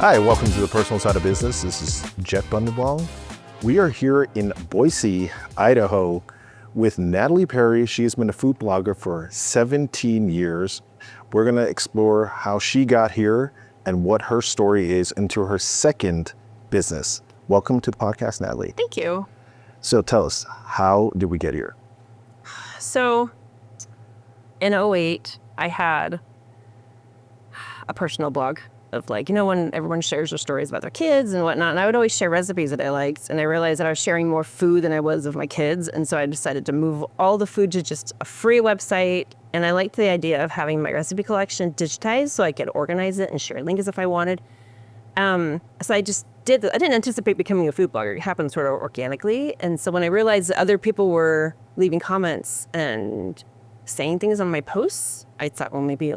Hi, welcome to the Personal Side of Business. This is Jet Bunditwong. We are here in Boise, Idaho with Natalie Perry. She has been a food blogger for 17 years. We're going to explore how she got here and what her story is into her second business. Welcome to the podcast, Natalie. Thank you. So tell us, how did we get here? So in 2008, I had a personal blog of when everyone shares their stories about their kids and whatnot. And I would always share recipes that I liked. And I realized that I was sharing more food than I was of my kids. And so I decided to move all the food to just a free website. And I liked the idea of having my recipe collection digitized so I could organize it and share links if I wanted. So I just did that. I didn't anticipate becoming a food blogger. It happened sort of organically. And so when I realized that other people were leaving comments and saying things on my posts, I thought, well, maybe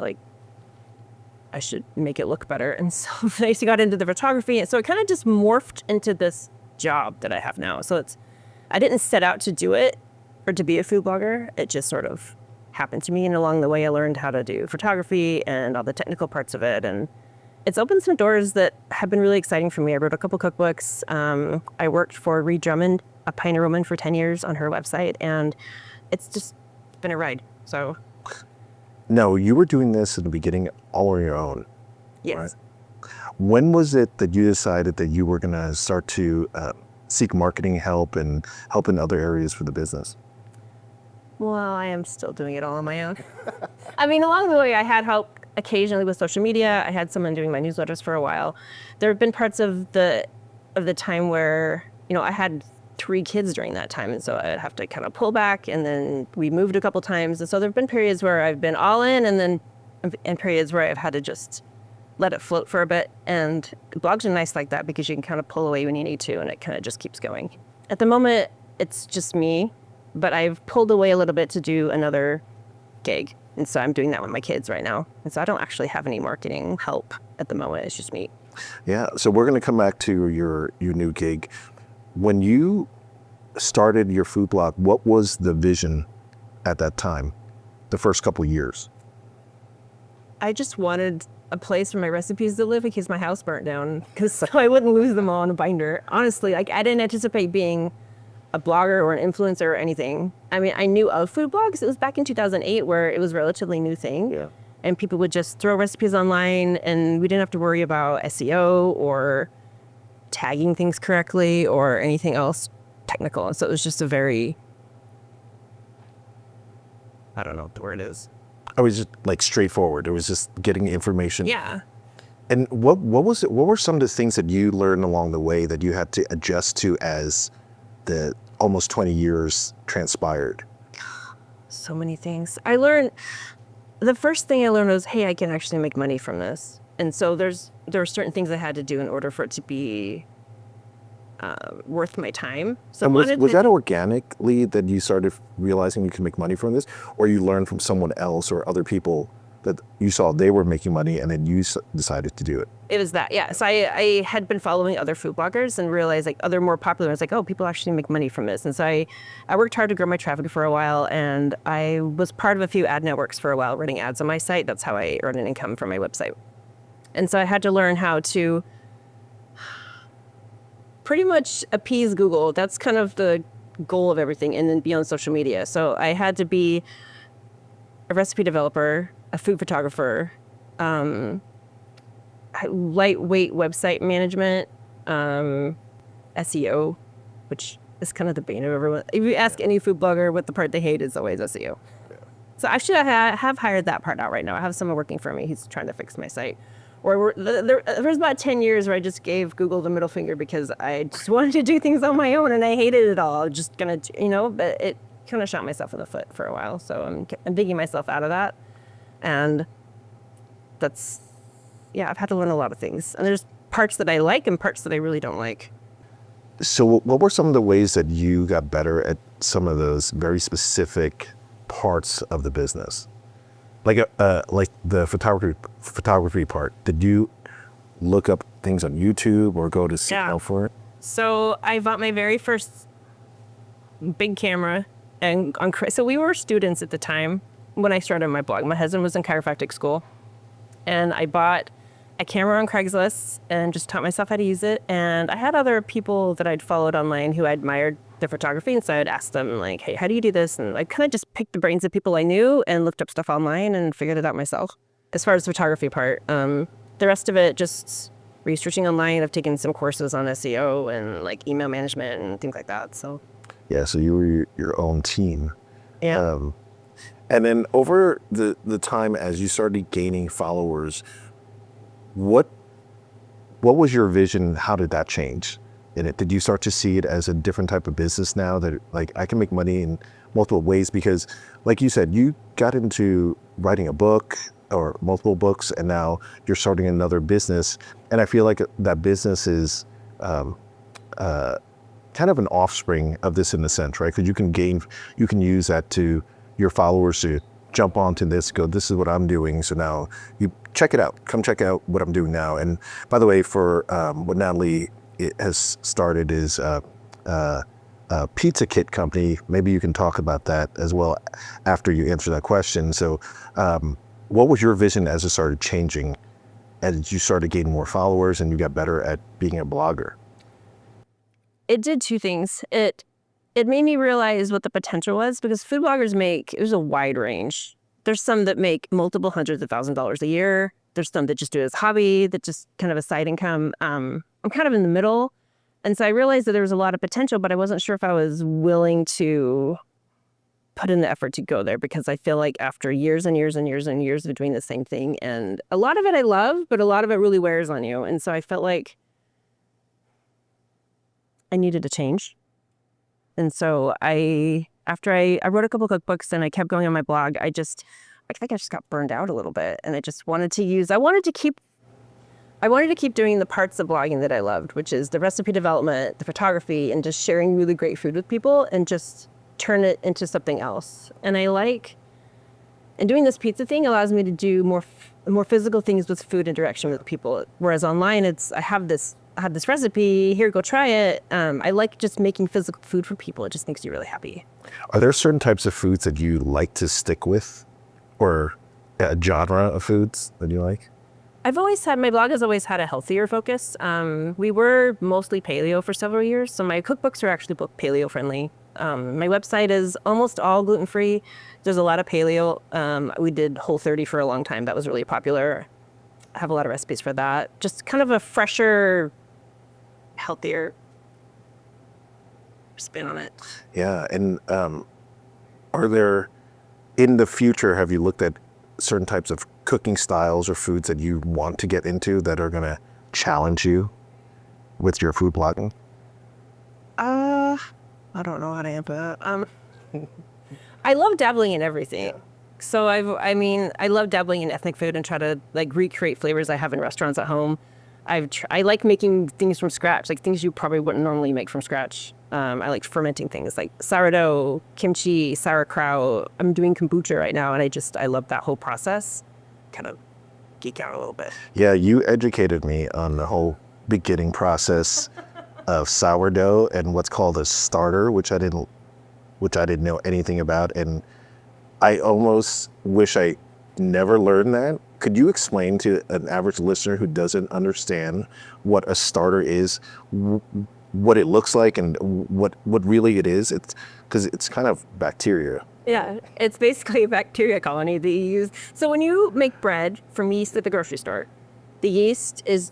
I should make it look better. And so I got into the photography. And so it kind of just morphed into this job that I have now. So I didn't set out to do it or to be a food blogger. It just sort of happened to me. And along the way, I learned how to do photography and all the technical parts of it. And it's opened some doors that have been really exciting for me. I wrote a couple cookbooks. I worked for Reed Drummond, a pioneer woman, for 10 years on her website. And it's just been a ride. So... No, you were doing this in the beginning all on your own. Yes. Right? When was it that you decided that you were going to start to seek marketing help and help in other areas for the business? Well, I am still doing it all on my own. I mean, along the way, I had help occasionally with social media. I had someone doing my newsletters for a while. There have been parts of the time where, I had 3 kids during that time. And so I'd have to kind of pull back, and then we moved a couple times. And so there've been periods where I've been all in, and periods where I've had to just let it float for a bit. And blogs are nice like that because you can kind of pull away when you need to, and it kind of just keeps going. At the moment, it's just me, but I've pulled away a little bit to do another gig. And so I'm doing that with my kids right now. And so I don't actually have any marketing help at the moment. It's just me. Yeah. So we're going to come back to your new gig. When you started your food blog, what was the vision at that time, the first couple of years? I just wanted a place for my recipes to live in case my house burnt down, so I wouldn't lose them all in a binder. Honestly, I didn't anticipate being a blogger or an influencer or anything. I mean, I knew of food blogs. It was back in 2008 where it was a relatively new thing. Yeah. And people would just throw recipes online, and we didn't have to worry about SEO or tagging things correctly or anything else technical. And so it was just a very, I don't know what the word is. I was just straightforward. It was just getting information. Yeah. And what was it? What were some of the things that you learned along the way that you had to adjust to as the almost 20 years transpired? So many things. The first thing I learned was, hey, I can actually make money from this. And so there were certain things I had to do in order for it to be worth my time. So and was that organically that you started realizing you could make money from this, or you learned from someone else or other people that you saw they were making money and then you decided to do it? It was that, yeah. So I had been following other food bloggers and realized other more popular ones, oh, people actually make money from this. And so I worked hard to grow my traffic for a while, and I was part of a few ad networks for a while, running ads on my site. That's how I earned an income from my website. And so I had to learn how to pretty much appease Google. That's kind of the goal of everything, and then be on social media. So I had to be a recipe developer, a food photographer, lightweight website management, SEO, which is kind of the bane of everyone. If you ask any food blogger what the part they hate, is always SEO. Yeah. So actually I have hired that part out right now. I have someone working for me. He's trying to fix my site. Or there was about 10 years where I just gave Google the middle finger because I just wanted to do things on my own and I hated it all. I was just going to, but it kind of shot myself in the foot for a while. So I'm digging myself out of that. And I've had to learn a lot of things. And there's parts that I like and parts that I really don't like. So what were some of the ways that you got better at some of those very specific parts of the business? Like the photography part, did you look up things on YouTube or go to see help for it? So I bought my very first big camera, and so we were students at the time when I started my blog. My husband was in chiropractic school, and I bought a camera on Craigslist and just taught myself how to use it. And I had other people that I'd followed online who I admired their photography. And so I'd ask them like, hey, how do you do this? And I kind of just picked the brains of people I knew and looked up stuff online and figured it out myself. As far as the photography part, the rest of it, just researching online. I've taken some courses on SEO and like email management and things like that. So Yeah, so you were your own team. yeah. And then over the time as you started gaining followers, what was your vision? How did that change in it? Did you start to see it as a different type of business now that like I can make money in multiple ways? Because like you said, you got into writing a book or multiple books, and now you're starting another business. And I feel like that business is kind of an offspring of this in a sense, right? Because you can use that to your followers to jump onto this, go, this is what I'm doing. So now you check it out, come check out what I'm doing now. And by the way, for what Natalie has started is a pizza kit company. Maybe you can talk about that as well after you answer that question. So what was your vision as it started changing, as you started gaining more followers and you got better at being a blogger? It did two things. It made me realize what the potential was, because food bloggers there's a wide range. There's some that make multiple hundreds of $1,000s a year. There's some that just do it as a hobby, that just kind of a side income. I'm kind of in the middle. And so I realized that there was a lot of potential, but I wasn't sure if I was willing to put in the effort to go there, because I feel like after years and years and years and years of doing the same thing, and a lot of it I love, but a lot of it really wears on you. And so I felt like I needed to change. And so after I wrote a couple cookbooks and I kept going on my blog, I think I just got burned out a little bit, and I just wanted to keep doing the parts of blogging that I loved, which is the recipe development, the photography, and just sharing really great food with people, and just turn it into something else. And doing this pizza thing allows me to do more physical things with food interaction with people. Whereas online, I have this recipe, here, go try it. I like just making physical food for people. It just makes you really happy. Are there certain types of foods that you like to stick with, or a genre of foods that you like? My blog has always had a healthier focus. We were mostly paleo for several years, so my cookbooks are actually both paleo friendly. My website is almost all gluten-free. There's a lot of paleo. We did Whole30 for a long time. That was really popular. I have a lot of recipes for that. Just kind of a fresher, healthier spin on it. Yeah, and are there, in the future, have you looked at certain types of cooking styles or foods that you want to get into that are going to challenge you with your food blogging? I don't know how to answer that. I love dabbling in everything. Yeah. So I love dabbling in ethnic food and try to like recreate flavors I have in restaurants at home. I like making things from scratch, like things you probably wouldn't normally make from scratch. I like fermenting things like sourdough, kimchi, sauerkraut. I'm doing kombucha right now, and I love that whole process. Kind of geek out a little bit. Yeah, you educated me on the whole beginning process of sourdough and what's called a starter, which I didn't know anything about, and I almost wish I never learned that. Could you explain to an average listener who doesn't understand what a starter is, what it looks like, and what really it is? It's because it's kind of bacteria. Yeah, it's basically a bacteria colony that you use. So when you make bread from yeast at the grocery store, the yeast is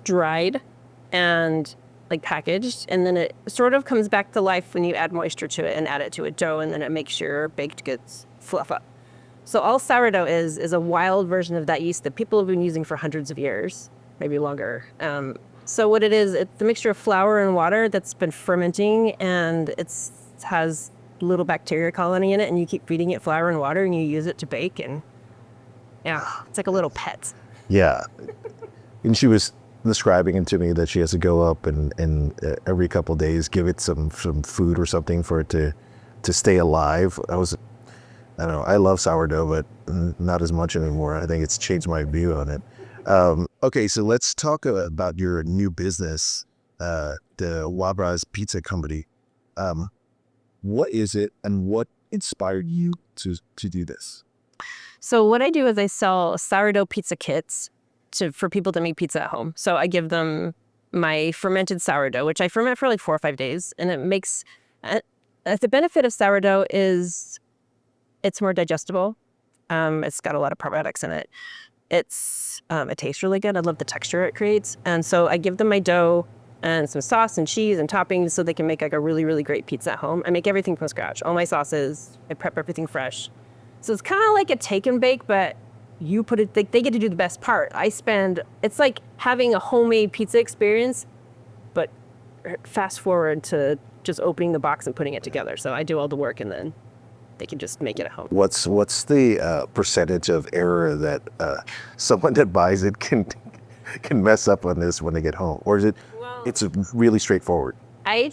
dried and like packaged, and then it sort of comes back to life when you add moisture to it and add it to a dough, and then it makes your baked goods fluff up. So all sourdough is a wild version of that yeast that people have been using for hundreds of years, maybe longer. So what it is, it's a mixture of flour and water that's been fermenting, and it has little bacteria colony in it, and you keep feeding it flour and water, and you use it to bake, and yeah, it's like a little pet. Yeah, and she was describing it to me that she has to go up and every couple of days give it some food or something for it to stay alive. I don't know, I love sourdough, but not as much anymore. I think it's changed my view on it. Okay, so let's talk about your new business, the Wabra's Pizza Company. What is it, and what inspired you to do this? So what I do is I sell sourdough pizza kits. for people to make pizza at home. So I give them my fermented sourdough, which I ferment for like 4 or 5 days, and it makes. The benefit of sourdough is it's more digestible. It's got a lot of probiotics in it. It tastes really good. I love the texture it creates, and so I give them my dough and some sauce and cheese and toppings so they can make like a really, really great pizza at home. I make everything from scratch. All my sauces. I prep everything fresh. So it's kind of like a take and bake, but you put it. They get to do the best part. It's like having a homemade pizza experience, but fast forward to just opening the box and putting it together. So I do all the work, and then they can just make it at home. What's the percentage of error that someone that buys it can mess up on this when they get home, or is it? It's really straightforward. I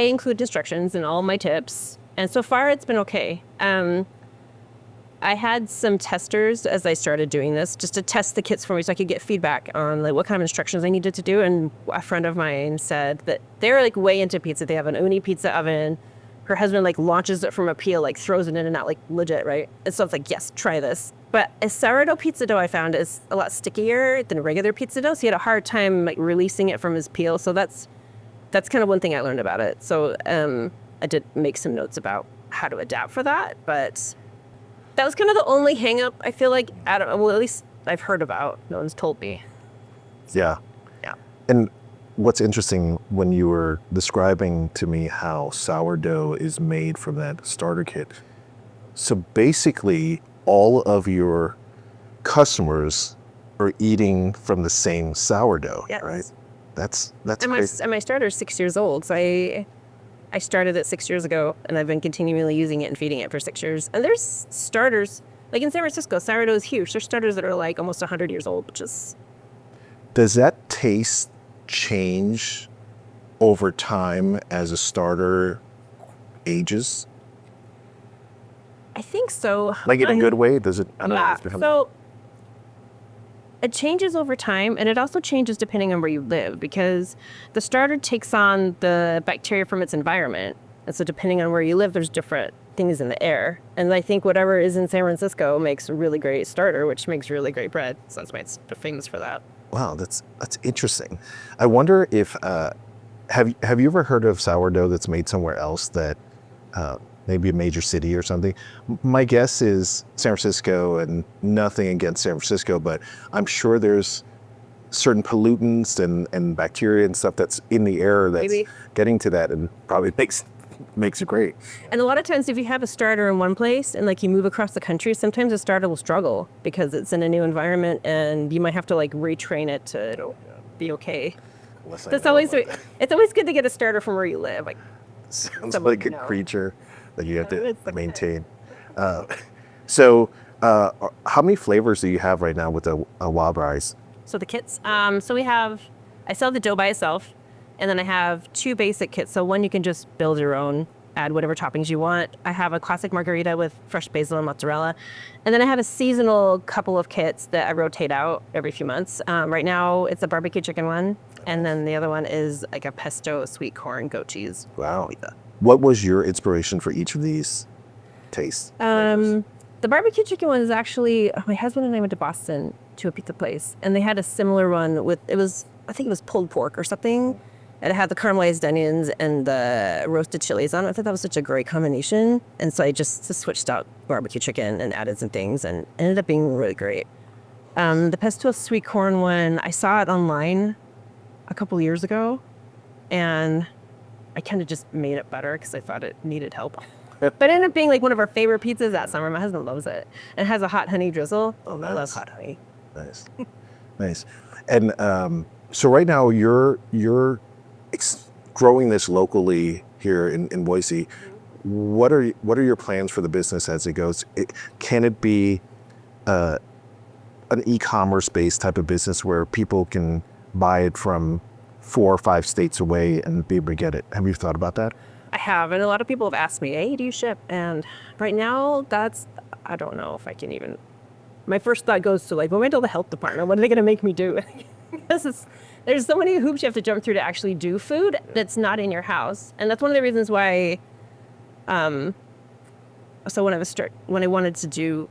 include instructions in all my tips, and so far it's been okay. I had some testers as I started doing this, just to test the kits for me so I could get feedback on like what kind of instructions I needed to do. And a friend of mine said that they're like way into pizza. They have an uni pizza oven. Her husband like launches it from a peel, like throws it in and out, like legit, right? And so it's like, yes, try this. But a sourdough pizza dough I found is a lot stickier than regular pizza dough. So he had a hard time like releasing it from his peel. So that's kind of one thing I learned about it. So I did make some notes about how to adapt for that, but that was kind of the only hang up I feel like, at least I've heard about. No one's told me. Yeah. Yeah. And what's interesting when you were describing to me how sourdough is made from that starter kit. So basically, all of your customers are eating from the same sourdough, yes. Right? That's and crazy. My starter's 6 years old, so I started it 6 years ago, and I've been continually using it and feeding it for 6 years. And there's starters, like in San Francisco, sourdough is huge. There's starters that are like almost 100 years old, which is... Does that taste change over time as a starter ages? I think so. Like in a good way? Does it? I don't know. So it changes over time, and it also changes depending on where you live, because the starter takes on the bacteria from its environment. And so depending on where you live, there's different things in the air. And I think whatever is in San Francisco makes a really great starter, which makes really great bread. So that's why it's famous for that. Wow, that's interesting. I wonder if have you ever heard of sourdough that's made somewhere else that maybe a major city or something? My guess is San Francisco, and nothing against San Francisco, but I'm sure there's certain pollutants and bacteria and stuff that's in the air that's getting to that, and probably makes it great. And a lot of times if you have a starter in one place and like you move across the country, sometimes a starter will struggle because it's in a new environment, and you might have to like retrain it to be okay. It's always good to get a starter from where you live. Like, sounds like a creature that you have to maintain. So how many flavors do you have right now with a wild rice? So the kits, I sell the dough by itself, and then I have 2 basic kits. So one, you can just build your own, add whatever toppings you want. I have a classic margarita with fresh basil and mozzarella. And then I have a seasonal couple of kits that I rotate out every few months. Right now it's a barbecue chicken one. And then the other one is like a pesto sweet corn goat cheese. Wow. What was your inspiration for each of these tastes? The barbecue chicken one is actually, my husband and I went to Boston to a pizza place, and they had a similar one with, I think it was pulled pork or something. And it had the caramelized onions and the roasted chilies on it. I thought that was such a great combination. And so I just switched out barbecue chicken and added some things, and it ended up being really great. The pesto sweet corn one, I saw it online a couple years ago, and I kind of just made it better because I thought it needed help. But it ended up being like one of our favorite pizzas that summer. My husband loves it. And it has a hot honey drizzle. Oh, nice. I love hot honey. Nice. Nice. And so right now you're growing this locally here in Boise. What are your plans for the business as it goes? Can it be an e-commerce based type of business where people can buy it from 4 or 5 states away and be able to get it? Have you thought about that? I have, and a lot of people have asked me, hey, do you ship? And right now, I don't know if I can even, my first thought goes to like, well, wait till the health department, what are they gonna make me do? There's so many hoops you have to jump through to actually do food that's not in your house. And that's one of the reasons why, so when I wanted to do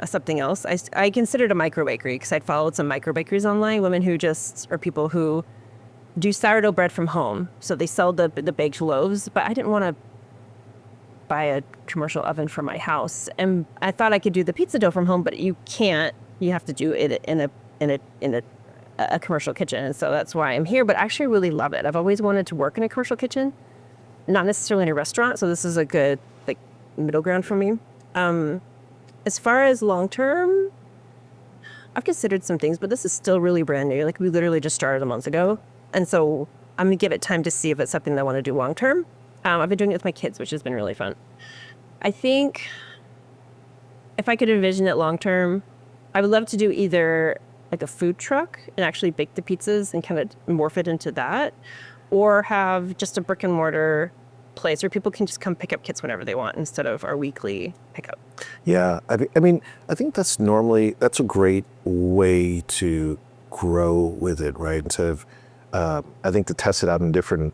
something else. I considered a micro bakery because I'd followed some micro bakeries online, women who or people who do sourdough bread from home. So they sell the baked loaves, but I didn't want to buy a commercial oven for my house. And I thought I could do the pizza dough from home, but you can't. You have to do it in a commercial kitchen. And so that's why I'm here, but I actually really love it. I've always wanted to work in a commercial kitchen, not necessarily in a restaurant. So this is a good like middle ground for me. As far as long term, I've considered some things, but this is still really brand new. Like we literally just started a month ago. And so I'm going to give it time to see if it's something that I want to do long term. I've been doing it with my kids, which has been really fun. I think if I could envision it long term, I would love to do either like a food truck and actually bake the pizzas and kind of morph it into that, or have just a brick and mortar place where people can just come pick up kits whenever they want instead of our weekly pickup. Yeah, I mean, I think that's a great way to grow with it, right? Instead of, I think to test it out in different,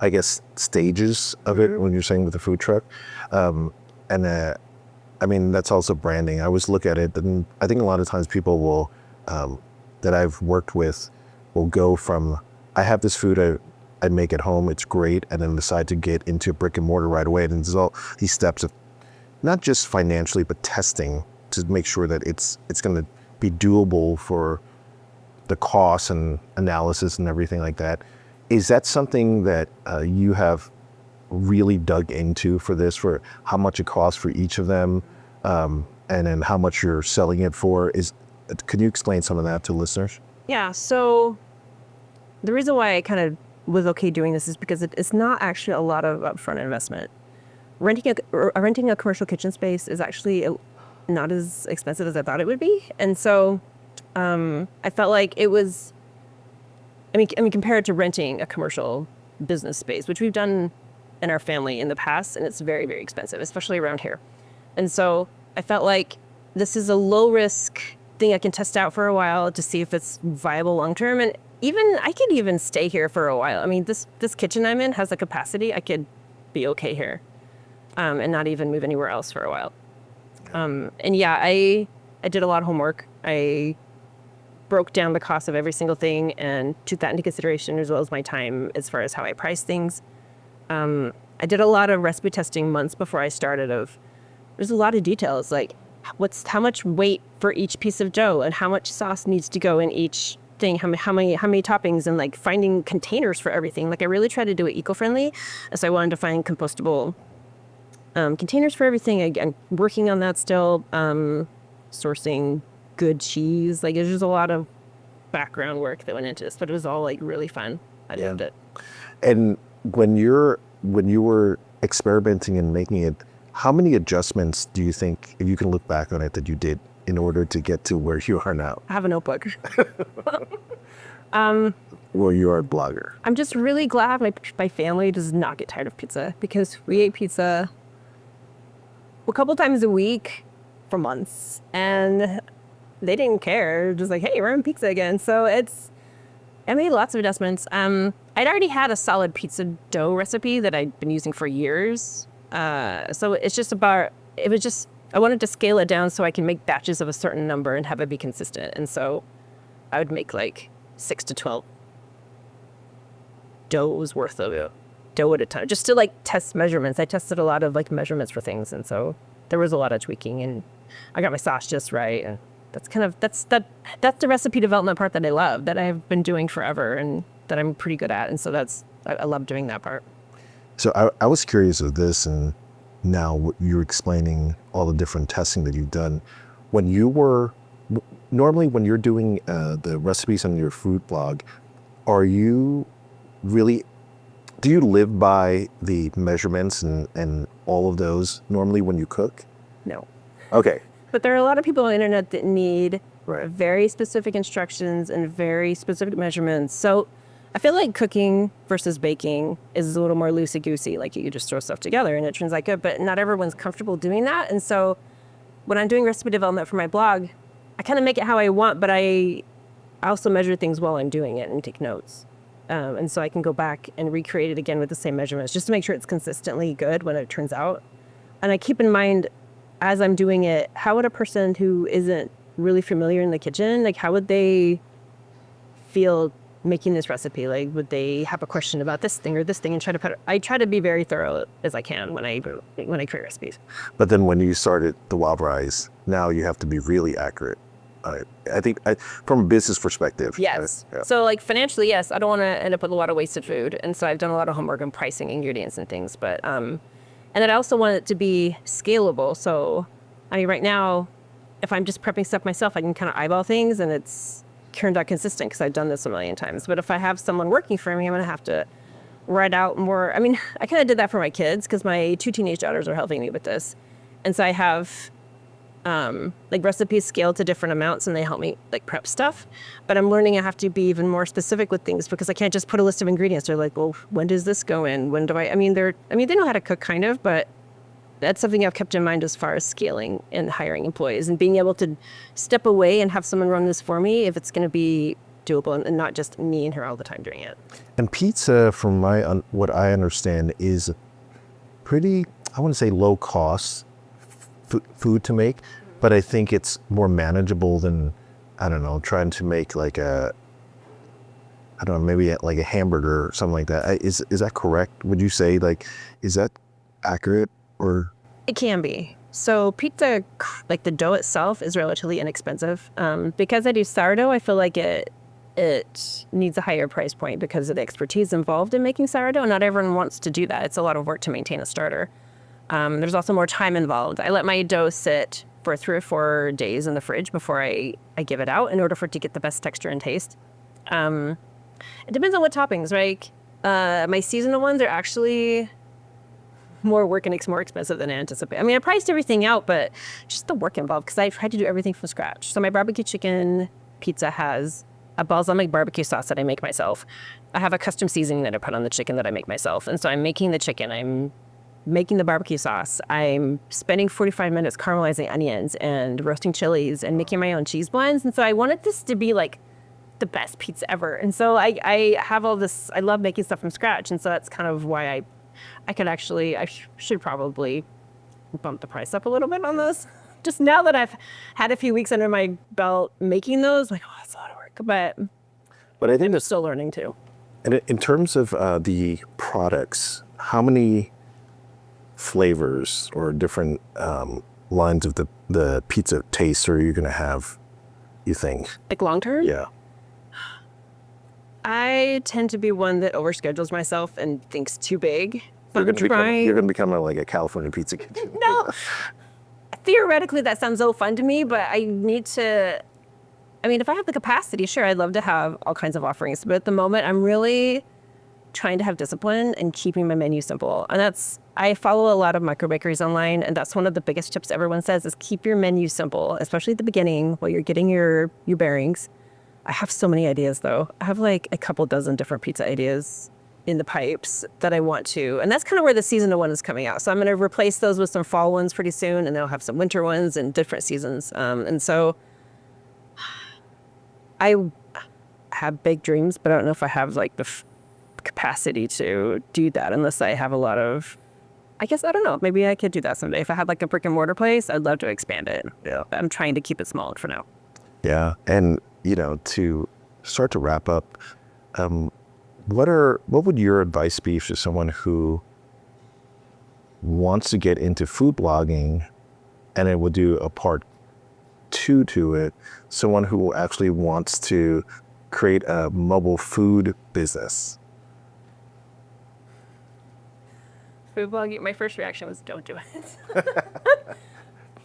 I guess, stages of it when you're saying with the food truck. I mean, that's also branding. I always look at it, and I think a lot of times people will, that I've worked with, will go from, I have this food I make at home, it's great, and then decide to get into brick and mortar right away. And there's all these steps of not just financially, but testing to make sure that it's going to be doable for the costs and analysis and everything like that. Is that something that you have really dug into for this, for how much it costs for each of them, and then how much you're selling it for? Can you explain some of that to listeners? Yeah, so the reason why I kind of was okay doing this is because it's not actually a lot of upfront investment. Renting a commercial kitchen space is actually not as expensive as I thought it would be. And so I felt like it was, I mean, compared to renting a commercial business space, which we've done in our family in the past, and it's very, very expensive, especially around here. And so I felt like this is a low risk thing I can test out for a while to see if it's viable long term. And I could even stay here for a while. I mean, this kitchen I'm in has the capacity. I could be okay here and not even move anywhere else for a while. And yeah, I did a lot of homework. I broke down the cost of every single thing and took that into consideration, as well as my time as far as how I price things. I did a lot of recipe testing months before I started. There's a lot of details, like how much weight for each piece of dough and how much sauce needs to go in each thing, how many toppings, and like finding containers for everything. Like I really tried to do it eco-friendly, so I wanted to find compostable containers for everything. I'm working on that still. Sourcing good cheese. Like there's just a lot of background work that went into this, but it was all like really fun. I loved it. And when you were experimenting and making it, how many adjustments do you think, if you can look back on it, that you did in order to get to where you are now? I have a notebook. Well, you are a blogger. I'm just really glad my family does not get tired of pizza, because we ate pizza a couple times a week for months, and they didn't care. Just like, hey, we're having pizza again. So I made lots of adjustments. I'd already had a solid pizza dough recipe that I'd been using for years. So it's just I wanted to scale it down so I can make batches of a certain number and have it be consistent. And so I would make like 6 to 12 doughs worth of dough at a time, just to like test measurements. I tested a lot of like measurements for things. And so there was a lot of tweaking, and I got my sauce just right. And that's the recipe development part that I love, that I've been doing forever and that I'm pretty good at. And so I love doing that part. So I was curious of this, and now you're explaining all the different testing that you've done. Normally when you're doing the recipes on your food blog, do you live by the measurements and all of those normally when you cook? No. Okay. But there are a lot of people on the internet that need very specific instructions and very specific measurements. So I feel like cooking versus baking is a little more loosey-goosey. Like you just throw stuff together and it turns out good, but not everyone's comfortable doing that. And so when I'm doing recipe development for my blog, I kind of make it how I want, but I also measure things while I'm doing it and take notes. And so I can go back and recreate it again with the same measurements just to make sure it's consistently good when it turns out. And I keep in mind, as I'm doing it, how would a person who isn't really familiar in the kitchen, like how would they feel making this recipe? Like, would they have a question about this thing or this thing and try to put it? I try to be very thorough as I can when I create recipes. But then when you started the Wild Rice, now you have to be really accurate on it. I think from a business perspective. Yes. Yeah. So like financially, yes, I don't want to end up with a lot of wasted food. And so I've done a lot of homework on pricing ingredients and things. But, and then I also want it to be scalable. So, I mean, right now, if I'm just prepping stuff myself, I can kind of eyeball things and it's turned out consistent because I've done this a million times. But if I have someone working for me, I'm going to have to write out more. I mean, I kind of did that for my kids because my 2 teenage daughters are helping me with this. And so I have like recipes scaled to different amounts and they help me like prep stuff. But I'm learning I have to be even more specific with things because I can't just put a list of ingredients. They're like, well, when does this go in? When do I mean, they know how to cook kind of, but that's something I've kept in mind as far as scaling and hiring employees and being able to step away and have someone run this for me if it's going to be doable and not just me and her all the time doing it. And pizza, from what I understand, is pretty, I wouldn't say low cost food to make, but I think it's more manageable than, I don't know, trying to make like maybe like a hamburger or something like that. Is that correct? Would you say, like, is that accurate? Or it can be. So pizza, like the dough itself, is relatively inexpensive. Because I do sourdough, I feel like it needs a higher price point because of the expertise involved in making sourdough. Not everyone wants to do that. It's a lot of work to maintain a starter. There's also more time involved. I let my dough sit for 3 or 4 days in the fridge before I give it out in order for it to get the best texture and taste. It depends on what toppings, right? My seasonal ones are actually more work and it's more expensive than I anticipated. I mean, I priced everything out, but just the work involved because I've had to do everything from scratch. So my barbecue chicken pizza has a balsamic barbecue sauce that I make myself. I have a custom seasoning that I put on the chicken that I make myself. And so I'm making the chicken, I'm making the barbecue sauce, I'm spending 45 minutes caramelizing onions and roasting chilies and making my own cheese blends. And so I wanted this to be like the best pizza ever. And so I have all this, I love making stuff from scratch. And so that's kind of why I should probably bump the price up a little bit on those. Just now that I've had a few weeks under my belt making those, like, oh, that's a lot of work. But I think I'm still learning too. And in terms of the products, how many flavors or different lines of the pizza taste are you going to have, you think? Like long term? Yeah. I tend to be one that overschedules myself and thinks too big. You're going to become like a California pizza kitchen. No. Theoretically, that sounds so fun to me, but I need to, I mean, if I have the capacity, sure, I'd love to have all kinds of offerings. But at the moment, I'm really trying to have discipline and keeping my menu simple. And I follow a lot of micro bakeries online, and that's one of the biggest tips everyone says is keep your menu simple, especially at the beginning while you're getting your bearings. I have so many ideas, though. I have like a couple dozen different pizza ideas in the pipes that I want to. And that's kind of where the seasonal one is coming out. So I'm going to replace those with some fall ones pretty soon, and they'll have some winter ones and different seasons. And so I have big dreams, but I don't know if I have like the capacity to do that unless I have a lot of, I guess, I don't know. Maybe I could do that someday. If I had like a brick and mortar place, I'd love to expand it. Yeah. But I'm trying to keep it small for now. Yeah. And, to start to wrap up, what would your advice be for someone who wants to get into food blogging and it would do a part 2 to it, someone who actually wants to create a mobile food business? Food blogging, my first reaction was don't do it.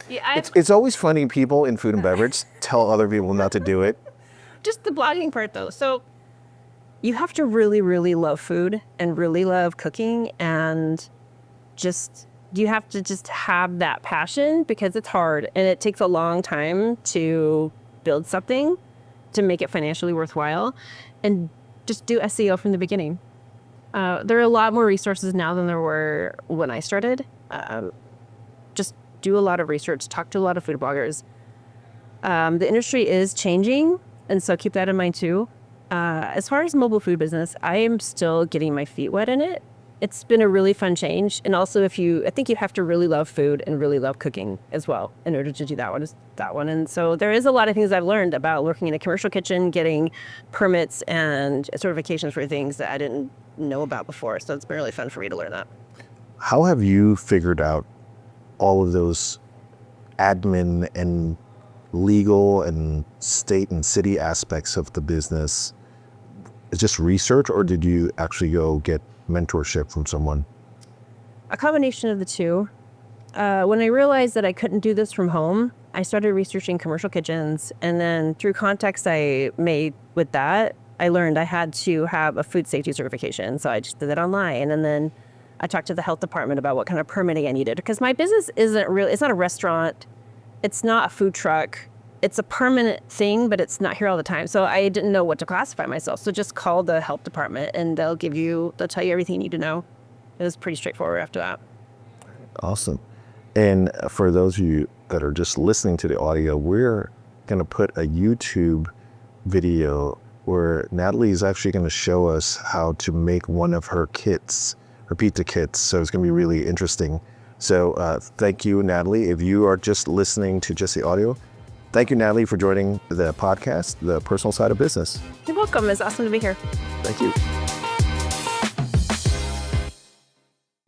Yeah, it's always funny people in food and beverage tell other people not to do it. Just the blogging part though. So you have to really, really love food and really love cooking, and you have to just have that passion because it's hard and it takes a long time to build something to make it financially worthwhile, and just do SEO from the beginning. There are a lot more resources now than there were when I started. Just do a lot of research, talk to a lot of food bloggers. The industry is changing, and so keep that in mind too. As far as mobile food business, I am still getting my feet wet in it. it's been a really fun change. And also I think you have to really love food and really love cooking as well in order to do that one. And so there is a lot of things I've learned about working in a commercial kitchen, getting permits and certifications for things that I didn't know about before. So it's been really fun for me to learn that. How have you figured out all of those admin and legal and state and city aspects of the business? Is just research, or did you actually go get mentorship from someone? A combination of the two. When I realized that I couldn't do this from home, I started researching commercial kitchens. And then through contacts I made with that, I learned I had to have a food safety certification. So I just did that online. And then I talked to the health department about what kind of permitting I needed. Because my business it's not a restaurant. It's not a food truck. It's a permanent thing, but it's not here all the time. So I didn't know what to classify myself. So just call the health department and they'll tell you everything you need to know. It was pretty straightforward after that. Awesome. And for those of you that are just listening to the audio, we're going to put a YouTube video where Natalie is actually going to show us how to make one of her kits, her pizza kits. So it's going to be really interesting. So thank you, Natalie. If you are just listening to just the audio, thank you, Natalie, for joining the podcast, The Personal Side of Business. You're welcome. It's awesome to be here. Thank you.